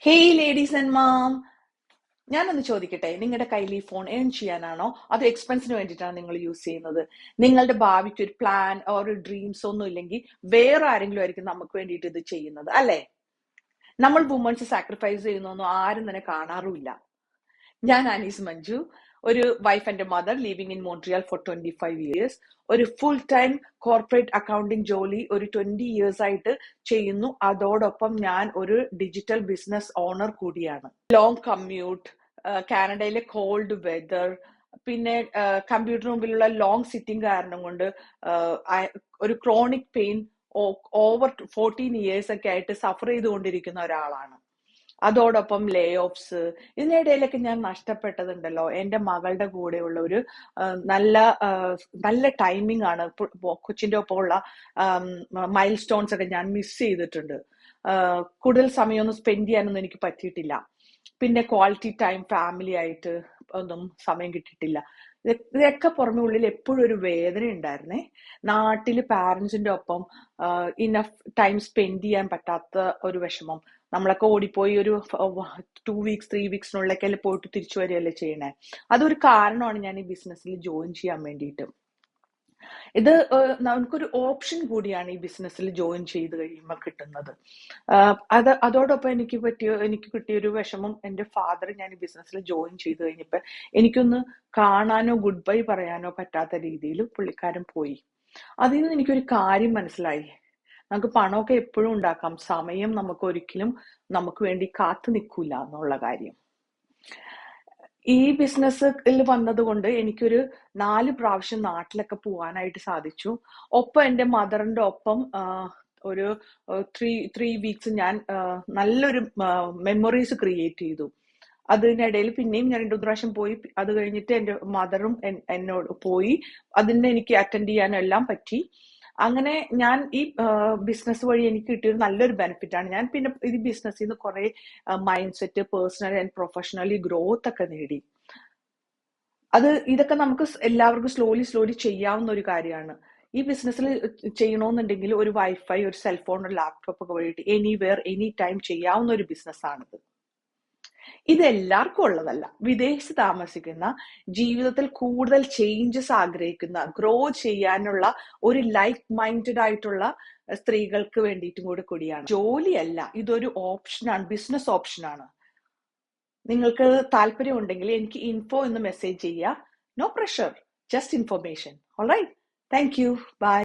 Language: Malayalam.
ഹേയ് ലേഡീസ് ആൻഡ് മാം, ഞാനൊന്ന് ചോദിക്കട്ടെ, നിങ്ങളുടെ കയ്യിൽ ഈ ഫോൺ ഏൺ ചെയ്യാനാണോ അതോ എക്സ്പെൻസിന് വേണ്ടിയിട്ടാണ് നിങ്ങൾ യൂസ് ചെയ്യുന്നത്? നിങ്ങളുടെ ഭാവിക്ക് ഒരു പ്ലാൻ ഒരു ഡ്രീംസ് ഒന്നും ഇല്ലെങ്കിൽ വേറെ ആരെങ്കിലും ആയിരിക്കും നമുക്ക് വേണ്ടിയിട്ട് ഇത് ചെയ്യുന്നത്, അല്ലേ? നമ്മൾ വുമൺസ് സാക്രിഫൈസ് ചെയ്യുന്നൊന്നും ആരും തന്നെ കാണാറുമില്ല. ഞാൻ അനീസ് മഞ്ജു, ഒരു wife and mother living in Montreal for 25 years. ഒരു ഫുൾ ടൈം കോർപ്പറേറ്റ് അക്കൗണ്ടിങ് ജോലി ഒരു 20 years ആയിട്ട് ചെയ്യുന്നു. അതോടൊപ്പം ഞാൻ ഒരു ഡിജിറ്റൽ ബിസിനസ് ഓണർ കൂടിയാണ്. ലോങ് കമ്മ്യൂട്ട്, കാനഡയിലെ കോൾഡ് വെതർ, പിന്നെ കമ്പ്യൂട്ടർ മുമ്പിലുള്ള ലോങ് സിറ്റിംഗ് കാരണം കൊണ്ട് ഒരു ക്രോണിക് പെയിൻ ഓവർ 14 years ഒക്കെ ആയിട്ട് സഫർ ചെയ്തുകൊണ്ടിരിക്കുന്ന ഒരാളാണ്. അതോടൊപ്പം ലേ ഓഫ്സ്, ഇതിനിടയിലൊക്കെ ഞാൻ നഷ്ടപ്പെട്ടതുണ്ടല്ലോ. എൻ്റെ മകളുടെ കൂടെയുള്ള ഒരു നല്ല നല്ല ടൈമിംഗ് ആണ്. കൊച്ചിൻ്റെ ഒപ്പമുള്ള മൈൽ സ്റ്റോൺസ് ഒക്കെ ഞാൻ മിസ് ചെയ്തിട്ടുണ്ട്. കൂടുതൽ സമയമൊന്നും സ്പെൻഡ് ചെയ്യാനൊന്നും എനിക്ക് പറ്റിയിട്ടില്ല. പിന്നെ ക്വാളിറ്റി ടൈം ഫാമിലി ആയിട്ട് ഒന്നും സമയം കിട്ടിയിട്ടില്ല. ഇതൊക്കെ പുറമെ ഉള്ളിൽ എപ്പോഴും ഒരു വേദന ഉണ്ടായിരുന്നേ. നാട്ടില് പാരന്റ്സിന്റെ ഒപ്പം ഇനഫ് ടൈം സ്പെൻഡ് ചെയ്യാൻ പറ്റാത്ത ഒരു വിഷമം. നമ്മളൊക്കെ ഓടിപ്പോയി ഒരു 2 weeks 3 weeksനുള്ളിലേക്കല്ലേ പോയിട്ട് തിരിച്ചു വരികയല്ലേ ചെയ്യണേ. അതൊരു കാരണമാണ് ഞാൻ ഈ ബിസിനസ്സിൽ ജോയിൻ ചെയ്യാൻ വേണ്ടിയിട്ട്. ഇത് നമുക്കൊരു ഓപ്ഷൻ കൂടിയാണ് ഈ ബിസിനസ്സിൽ ജോയിൻ ചെയ്ത് കഴിയുമ്പോൾ കിട്ടുന്നത്. അതോടൊപ്പം എനിക്ക് കിട്ടിയൊരു വിഷമം, എൻ്റെ ഫാദർ ഞാൻ ഈ ബിസിനസ്സിൽ ജോയിൻ ചെയ്ത് കഴിഞ്ഞപ്പോൾ എനിക്കൊന്ന് കാണാനോ ഗുഡ് ബൈ പറയാനോ പറ്റാത്ത രീതിയിൽ പുള്ളിക്കാരൻ പോയി. അതിൽ നിന്ന് എനിക്കൊരു കാര്യം മനസ്സിലായി. നമുക്ക് പണമൊക്കെ എപ്പോഴും ഉണ്ടാക്കാം, സമയം നമുക്ക് ഒരിക്കലും നമുക്ക് വേണ്ടി കാത്തു നിൽക്കില്ല എന്നുള്ള കാര്യം. ഈ ബിസിനസ്സിൽ വന്നത് കൊണ്ട് എനിക്കൊരു 4 പ്രാവശ്യം നാട്ടിലൊക്കെ പോവാനായിട്ട് സാധിച്ചു. ഒപ്പം എൻ്റെ മദറിന്റെ ഒപ്പം ഒരു 3 weeks ഞാൻ നല്ലൊരു മെമ്മറീസ് ക്രിയേറ്റ് ചെയ്തു. അതിനിടയിൽ പിന്നെയും ഞാൻ 2 പ്രാവശ്യം പോയി. അത് കഴിഞ്ഞിട്ട് എൻ്റെ മദറും എന്നോട് പോയി. അതിന് എനിക്ക് അറ്റൻഡ് ചെയ്യാനും എല്ലാം പറ്റി. അങ്ങനെ ഞാൻ ഈ ബിസിനസ് വഴി എനിക്ക് കിട്ടിയൊരു നല്ലൊരു ബെനിഫിറ്റ് ആണ്. ഞാൻ പിന്നെ ഈ ബിസിനസ്സിൽ നിന്ന് കുറെ mind set, personal and professionally growth ഒക്കെ നേടി. ഇതൊക്കെ നമുക്ക് എല്ലാവർക്കും സ്ലോലി ചെയ്യാവുന്ന ഒരു കാര്യമാണ്. ഈ ബിസിനസ്സിൽ ചെയ്യണമെന്നുണ്ടെങ്കിൽ ഒരു വൈഫൈ, ഒരു സെൽഫോൺ, ഒരു ലാപ്ടോപ്പ് ഒക്കെ വഴിയിട്ട് എനിവെയർ എനി ടൈം ചെയ്യാവുന്ന ഒരു ബിസിനസ്സാണിത്. ഇത് എല്ലാവർക്കും ഉള്ളതല്ല. വിദേശത്ത് താമസിക്കുന്ന, ജീവിതത്തിൽ കൂടുതൽ ചേഞ്ചസ് ആഗ്രഹിക്കുന്ന, ഗ്രോ ചെയ്യാനുള്ള ഒരു ലൈക്ക് മൈൻഡഡ് ആയിട്ടുള്ള സ്ത്രീകൾക്ക് വേണ്ടിയിട്ടും കൂടിയാണ്. ജോലിയല്ല, ഇതൊരു ഓപ്ഷനാണ്, ബിസിനസ് ഓപ്ഷനാണ്. നിങ്ങൾക്ക് താല്പര്യം ഉണ്ടെങ്കിൽ എനിക്ക് info എന്ന് മെസ്സേജ് ചെയ്യുക. No pressure, just information. Alright, thank you, by.